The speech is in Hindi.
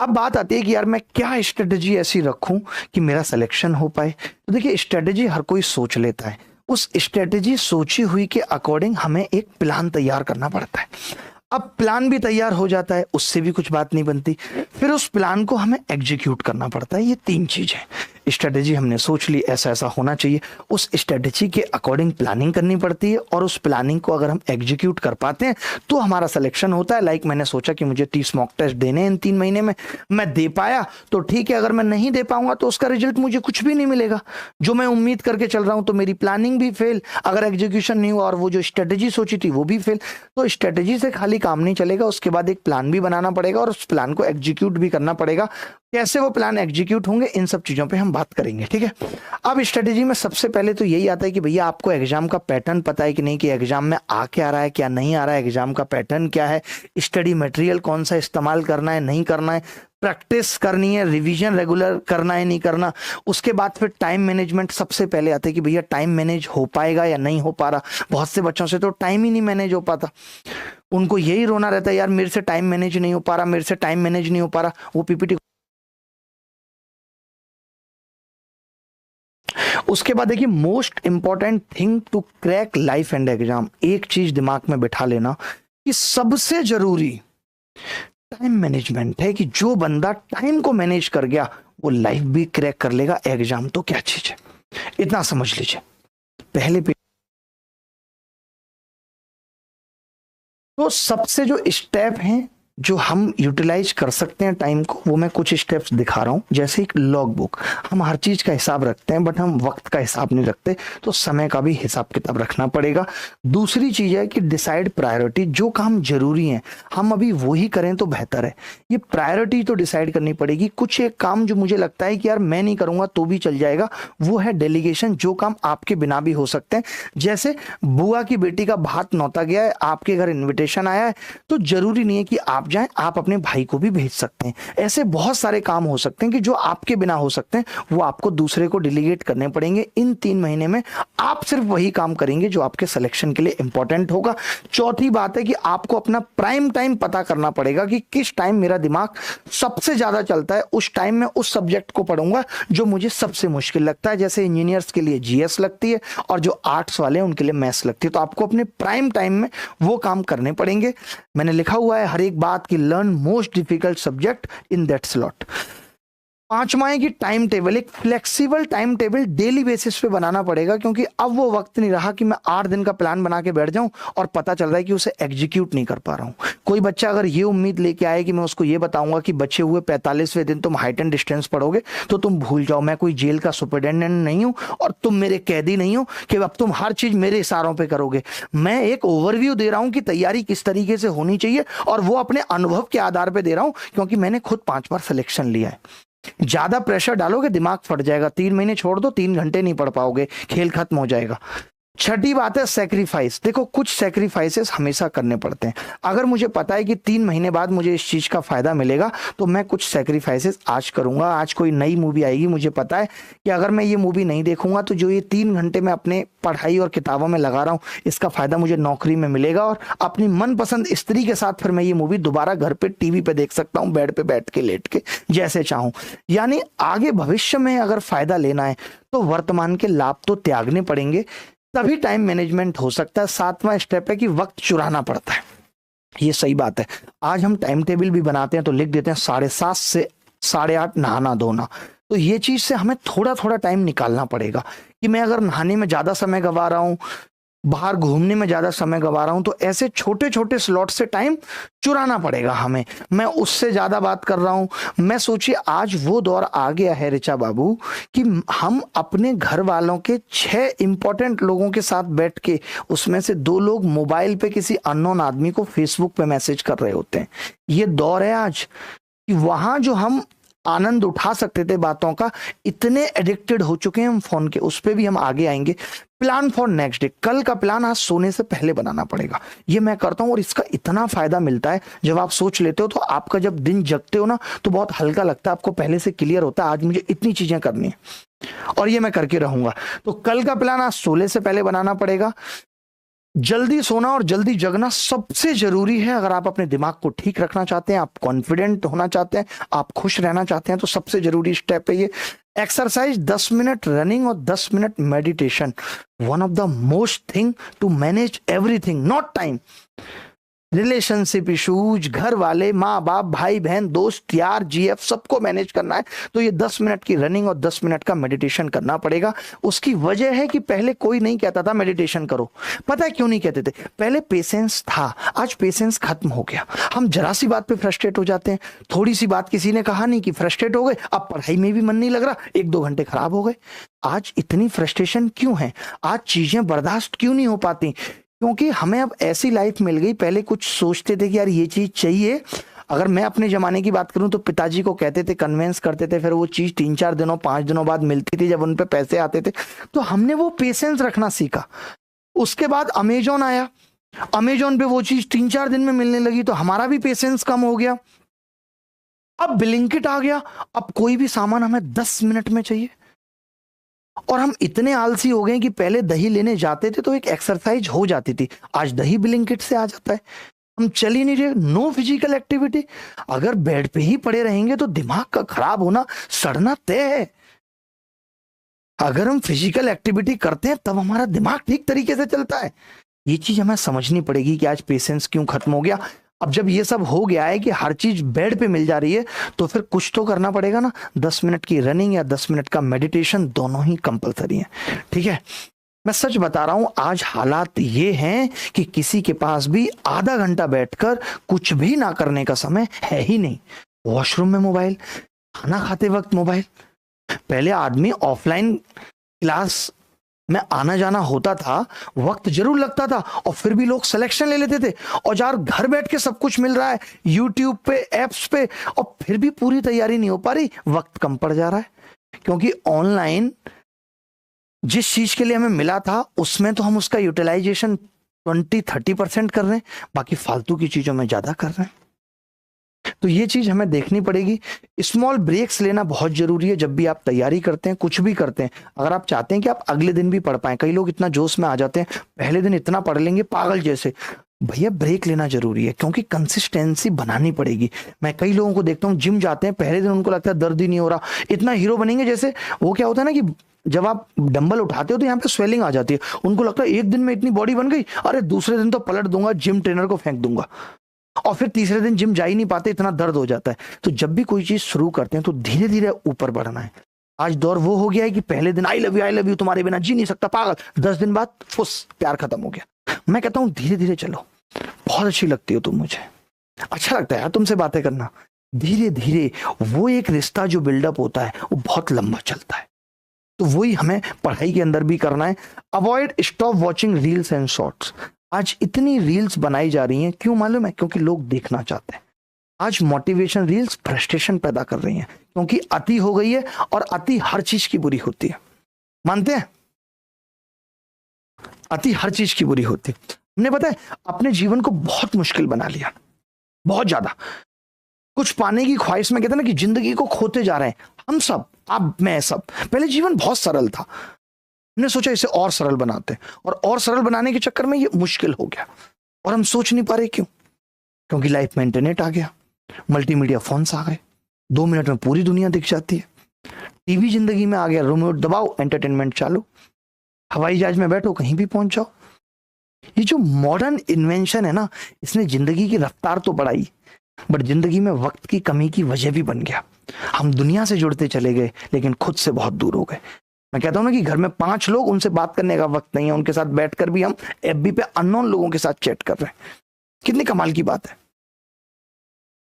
अब बात आती है कि यार मैं क्या स्ट्रेटेजी ऐसी रखूं कि मेरा सिलेक्शन हो पाए। तो देखिए, स्ट्रेटेजी हर कोई सोच लेता है, उस स्ट्रेटेजी सोची हुई के अकॉर्डिंग हमें एक प्लान तैयार करना पड़ता है। अब प्लान भी तैयार हो जाता है, उससे भी कुछ बात नहीं बनती, फिर उस प्लान को हमें एग्जीक्यूट करना पड़ता है। ये तीन चीज है। स्ट्रेटेजी हमने सोच ली, ऐसा ऐसा होना चाहिए, उस स्ट्रेटेजी के अकॉर्डिंग प्लानिंग करनी पड़ती है, और उस प्लानिंग को अगर हम एग्जीक्यूट कर पाते हैं तो हमारा सिलेक्शन होता है। लाइक मैंने सोचा कि मुझे 30 मॉक टेस्ट देने हैं इन 3 महीने में, मैं दे पाया तो ठीक है, अगर मैं नहीं दे पाऊंगा तो उसका रिजल्ट मुझे कुछ भी नहीं मिलेगा जो मैं उम्मीद करके चल रहा हूं, तो मेरी प्लानिंग भी फेल, अगर एग्जीक्यूशन नहीं हुआ, और वो जो स्ट्रेटेजी सोची थी वो भी फेल। तो स्ट्रेटेजी से खाली काम नहीं चलेगा, उसके बाद एक प्लान भी बनाना पड़ेगा और उस प्लान को एग्जीक्यूट भी करना पड़ेगा। कैसे वो प्लान एग्जीक्यूट होंगे, इन सब चीजों पे हम बात करेंगे, ठीक है। अब स्ट्रेटेजी में सबसे पहले तो यही आता है कि भैया आपको एग्जाम का पैटर्न पता है कि नहीं, कि एग्जाम में आ क्या रहा है, क्या नहीं आ रहा है, एग्जाम का पैटर्न क्या है, स्टडी मटेरियल कौन सा इस्तेमाल करना है नहीं करना है, प्रैक्टिस करनी है, रिवीजन रेगुलर करना है नहीं करना। उसके बाद फिर टाइम मैनेजमेंट सबसे पहले आता है कि भैया टाइम मैनेज हो पाएगा या नहीं हो पा रहा। बहुत से बच्चों से तो टाइम ही नहीं मैनेज हो पाता, उनको यही रोना रहता है, यार मेरे से टाइम मैनेज नहीं हो पा रहा, मेरे से टाइम मैनेज नहीं हो पा रहा। वो पीपीटी उसके बाद देखिए, most important thing to crack life and exam, एक चीज दिमाग में बिठा लेना कि सबसे जरूरी टाइम मैनेजमेंट है, कि जो बंदा टाइम को मैनेज कर गया वो लाइफ भी क्रैक कर लेगा, एग्जाम तो क्या चीज है, इतना समझ लीजिए। पहले पे तो सबसे जो स्टेप हैं जो हम यूटिलाइज कर सकते हैं टाइम को, वो मैं कुछ स्टेप्स दिखा रहा हूं। जैसे एक लॉग बुक, हम हर चीज का हिसाब रखते हैं बट हम वक्त का हिसाब नहीं रखते, तो समय का भी हिसाब किताब रखना पड़ेगा। दूसरी चीज है कि डिसाइड प्रायोरिटी, जो काम जरूरी है हम अभी वही करें तो बेहतर है। ये प्रायोरिटी तो डिसाइड करनी पड़ेगी। कुछ एक काम जो मुझे लगता है कि यार मैं नहीं करूंगा तो भी चल जाएगा, वो है डेलीगेशन, जो काम आपके बिना भी हो सकते हैं। जैसे बुआ की बेटी का भात नौता गया है, आपके घर इन्विटेशन आया है, तो जरूरी नहीं है कि आप जाएं, आप अपने भाई को भी भेज सकते हैं। ऐसे बहुत सारे काम हो सकते हैं कि जो आपके बिना हो सकते हैं, वो आपको दूसरे को डेलीगेट करने पड़ेंगे। इन 3 महीने में आप सिर्फ वही काम करेंगे जो आपके सिलेक्शन के लिए इंपॉर्टेंट होगा। चौथी बात है कि आपको अपना प्राइम टाइम पता करना पड़ेगा कि किस टाइम मेरा दिमाग सबसे ज्यादा चलता है, उस टाइम में उस सब्जेक्ट को पढ़ूंगा जो मुझे सबसे मुश्किल लगता है। जैसे इंजीनियर्स के लिए जीएस लगती है और जो आर्ट्स वाले हैं उनके लिए मैथ्स लगती है, तो आपको अपने प्राइम टाइम में वो काम करने पड़ेंगे। मैंने लिखा हुआ है हर एक बात कि learn most difficult subject in that slot. पांचवा है कि टाइम टेबल, एक flexible time table daily basis पे बनाना पड़ेगा, क्योंकि अब वो वक्त नहीं रहा कि मैं 8 दिन का प्लान बना के बैठ जाऊं और पता चल रहा है कि उसे एग्जीक्यूट नहीं कर पा रहा हूं। कोई बच्चा अगर ये उम्मीद लेके आए कि मैं उसको ये बताऊंगा कि बचे हुए 45वें दिन तुम हाइट एंड डिस्टेंस पढ़ोगे, तो तुम भूल जाओ, मैं कोई जेल का सुपरिटेंडेंट नहीं हूं और तुम मेरे कैदी नहीं हो कि अब तुम हर चीज मेरे इशारों पर करोगे। मैं एक ओवरव्यू दे रहा हूं कि तैयारी किस तरीके से होनी चाहिए, और वो अपने अनुभव के आधार पर दे रहा हूं, क्योंकि मैंने खुद 5 बार सिलेक्शन लिया है। ज्यादा प्रेशर डालोगे दिमाग फट जाएगा, 3 महीने छोड़ दो, 3 घंटे नहीं पढ़ पाओगे, खेल खत्म हो जाएगा। छठी बात है सेक्रीफाइस। देखो, कुछ सेक्रीफाइसेस हमेशा करने पड़ते हैं। अगर मुझे पता है कि 3 महीने बाद मुझे इस चीज का फायदा मिलेगा, तो मैं कुछ सेक्रीफाइसेस आज करूंगा। आज कोई नई मूवी आएगी, मुझे पता है कि अगर मैं ये मूवी नहीं देखूंगा तो जो ये 3 घंटे मैं अपने पढ़ाई और किताबों में लगा रहा हूं, इसका फायदा मुझे नौकरी में मिलेगा, और अपनी मनपसंद स्त्री के साथ फिर मैं ये मूवी दोबारा घर पे टीवी पे देख सकता हूं, बेड पे बैठ के, लेट के, जैसे चाहूं। यानी आगे भविष्य में अगर फायदा लेना है तो वर्तमान के लाभ तो त्यागने पड़ेंगे, तभी टाइम मैनेजमेंट हो सकता है। 7वां स्टेप है कि वक्त चुराना पड़ता है। ये सही बात है। आज हम टाइम टेबल भी बनाते हैं तो लिख देते हैं 7:30 से 8:30 नहाना धोना, तो ये चीज से हमें थोड़ा थोड़ा टाइम निकालना पड़ेगा कि मैं अगर नहाने में ज्यादा समय गवा रहा हूं, बाहर घूमने में ज्यादा समय गवा रहा हूं, तो ऐसे छोटे छोटे स्लॉट से टाइम चुराना पड़ेगा हमें। मैं उससे ज्यादा बात कर रहा हूं। मैं सोचिए आज वो दौर आ गया है ऋचा बाबू कि हम अपने घर वालों के 6 इंपॉर्टेंट लोगों के साथ बैठ के उसमें से 2 लोग मोबाइल पे किसी अननोन आदमी को फेसबुक पे मैसेज कर रहे होते हैं। ये दौर है आज कि वहां जो हम आनंद उठा सकते थे बातों का, इतने एडिक्टेड हो चुके हैं हम फोन के। उस पर भी हम आगे आएंगे। प्लान फॉर नेक्स्ट डे, कल का प्लान आज सोने से पहले बनाना पड़ेगा। ये मैं करता हूं और इसका इतना फायदा मिलता है। जब आप सोच लेते हो तो आपका जब दिन जगते हो ना तो बहुत हल्का लगता है, आपको पहले से क्लियर होता है आज मुझे इतनी चीजें करनी है और ये मैं करके रहूंगा। तो कल का प्लान आज सोने से पहले बनाना पड़ेगा। जल्दी सोना और जल्दी जगना सबसे जरूरी है। अगर आप अपने दिमाग को ठीक रखना चाहते हैं, आप कॉन्फिडेंट होना चाहते हैं, आप खुश रहना चाहते हैं, तो सबसे जरूरी स्टेप है ये एक्सरसाइज, 10 मिनट रनिंग और 10 minute meditation. One of the most thing to manage everything, not time. Relationship issues, घर वाले, माँ बाप, भाई बहन, दोस्त यार, जीएफ, सबको मैनेज करना है तो ये 10 मिनट की रनिंग और 10 मिनट का मेडिटेशन करना पड़ेगा। उसकी वजह है कि पहले कोई नहीं कहता था मेडिटेशन करो। पता है क्यों नहीं कहते थे? पहले पेशेंस था, आज पेशेंस खत्म हो गया। हम जरा सी बात पे फ्रस्ट्रेट हो जाते हैं, थोड़ी सी बात किसी ने कहा नहीं कि फ्रस्ट्रेट हो गए, अब पढ़ाई में भी मन नहीं लग रहा, 1-2 घंटे खराब हो गए। आज इतनी फ्रस्ट्रेशन क्यों है? आज चीजें बर्दाश्त क्यों नहीं हो पाती? क्योंकि हमें अब ऐसी लाइफ मिल गई। पहले कुछ सोचते थे कि यार ये चीज चाहिए। अगर मैं अपने जमाने की बात करूं तो पिताजी को कहते थे, कन्वेंस करते थे, फिर वो चीज 3-4 दिनों 5 दिनों बाद मिलती थी जब उन पे पैसे आते थे। तो हमने वो पेशेंस रखना सीखा। उसके बाद अमेजोन आया, अमेजोन पे वो चीज 3-4 दिन में मिलने लगी तो हमारा भी पेशेंस कम हो गया। अब ब्लिंकिट आ गया, अब कोई भी सामान हमें 10 मिनट में चाहिए। और हम इतने आलसी हो गए कि पहले दही लेने जाते थे तो एक एक्सरसाइज हो जाती थी, आज दही ब्लिंकिट से आ जाता है। हम चल ही नहीं रहे, नो फिजिकल एक्टिविटी। अगर बेड पे ही पड़े रहेंगे तो दिमाग का खराब होना, सड़ना तय है। अगर हम फिजिकल एक्टिविटी करते हैं तब हमारा दिमाग ठीक तरीके से चलता है। ये चीज हमें समझनी पड़ेगी कि आज पेशेंस क्यों खत्म हो गया। अब जब ये सब हो गया है कि हर चीज बेड पे मिल जा रही है तो फिर कुछ तो करना पड़ेगा ना। 10 मिनट की रनिंग या 10 मिनट का मेडिटेशन, दोनों ही कंपलसरी है। ठीक है, मैं सच बता रहा हूं, आज हालात ये हैं कि किसी के पास भी आधा घंटा बैठकर कुछ भी ना करने का समय है ही नहीं। वॉशरूम में मोबाइल, खाना खाते वक्त मोबाइल। पहले आदमी ऑफलाइन क्लास में आना जाना होता था, वक्त जरूर लगता था और फिर भी लोग सिलेक्शन ले लेते थे। और यार घर बैठ के सब कुछ मिल रहा है यूट्यूब पे, एप्स पे, और फिर भी पूरी तैयारी नहीं हो पा रही, वक्त कम पड़ जा रहा है। क्योंकि ऑनलाइन जिस चीज के लिए हमें मिला था उसमें तो हम उसका यूटिलाइजेशन 20-30% कर रहे हैं, बाकी फालतू की चीजों में ज्यादा कर रहे हैं। तो ये चीज हमें देखनी पड़ेगी। स्मॉल ब्रेक्स लेना बहुत जरूरी है जब भी आप तैयारी करते हैं, कुछ भी करते हैं। अगर आप चाहते हैं कि आप अगले दिन भी पढ़ पाएं, कई लोग इतना जोश में आ जाते हैं, पहले दिन इतना पढ़ लेंगे पागल जैसे। भैया ब्रेक लेना जरूरी है, क्योंकि कंसिस्टेंसी बनानी पड़ेगी। मैं कई लोगों को देखता हूँ, जिम जाते हैं, पहले दिन उनको लगता है दर्द ही नहीं हो रहा, इतना हीरो बनेंगे जैसे। वो क्या होता है ना कि जब आप डंबल उठाते हो तो यहाँ पे स्वेलिंग आ जाती है, उनको लगता है एक दिन में इतनी बॉडी बन गई, अरे दूसरे दिन तो पलट दूंगा, जिम ट्रेनर को फेंक दूंगा। और फिर तीसरे दिन जिम जा ही नहीं पाते, इतना दर्द हो जाता है। तो जब भी कोई चीज शुरू करते हैं तो धीरे धीरे ऊपर बढ़ना है। आज दौर वो हो गया है कि पहले दिन आई लव यू तुम्हारे बिना जी नहीं सकता पागल, 10 दिन बाद फुस प्यार खत्म हो गया। मैं कहता हूं धीरे धीरे चलो, बहुत अच्छी लगती हो तुम मुझे, अच्छा लगता है यार तुमसे बातें करना। धीरे धीरे वो एक रिश्ता जो बिल्डअप होता है वो बहुत लंबा चलता है। तो वही हमें पढ़ाई के अंदर भी करना है। Avoid, stop watching reels and shorts. आज इतनी रील्स बनाई जा रही हैं, क्यों मालूम है? क्योंकि लोग देखना चाहते हैं। आज मोटिवेशन रील्स फ्रस्ट्रेशन पैदा कर रही हैं, क्योंकि अति हो गई है और अति हर चीज की बुरी होती है। मानते हैं? अति हर चीज की बुरी होती है। हमने पता है अपने जीवन को बहुत मुश्किल बना लिया, बहुत ज्यादा। कुछ पाने की ख्वाहिश में कहते हैं ना कि जिंदगी को खोते जा रहे हैं हम सब, आप मैं सब। पहले जीवन बहुत सरल था, हमने सोचा इसे और सरल बनाते हैं, और सरल बनाने के चक्कर में ये मुश्किल हो गया और हम सोच नहीं पा रहे क्यों। क्योंकि लाइफ में इंटरनेट आ गया, मल्टीमीडिया फोन्स आ गए, 2 मिनट में पूरी दुनिया दिख जाती है। टीवी जिंदगी में आ गया, रिमोट दबाओ एंटरटेनमेंट चालू, हवाई जहाज में बैठो कहीं भी पहुंच जाओ। ये जो मॉडर्न इन्वेंशन है ना, इसने जिंदगी की रफ्तार तो बढ़ाई, बट जिंदगी में वक्त की कमी की वजह भी बन गया। हम दुनिया से जुड़ते चले गए लेकिन खुद से बहुत दूर हो गए। मैं कहता हूं ना कि घर में 5 लोग, उनसे बात करने का वक्त नहीं है, उनके साथ बैठकर भी हम एफबी पे अननोन लोगों के साथ चैट कर रहे हैं। कितनी कमाल की बात है।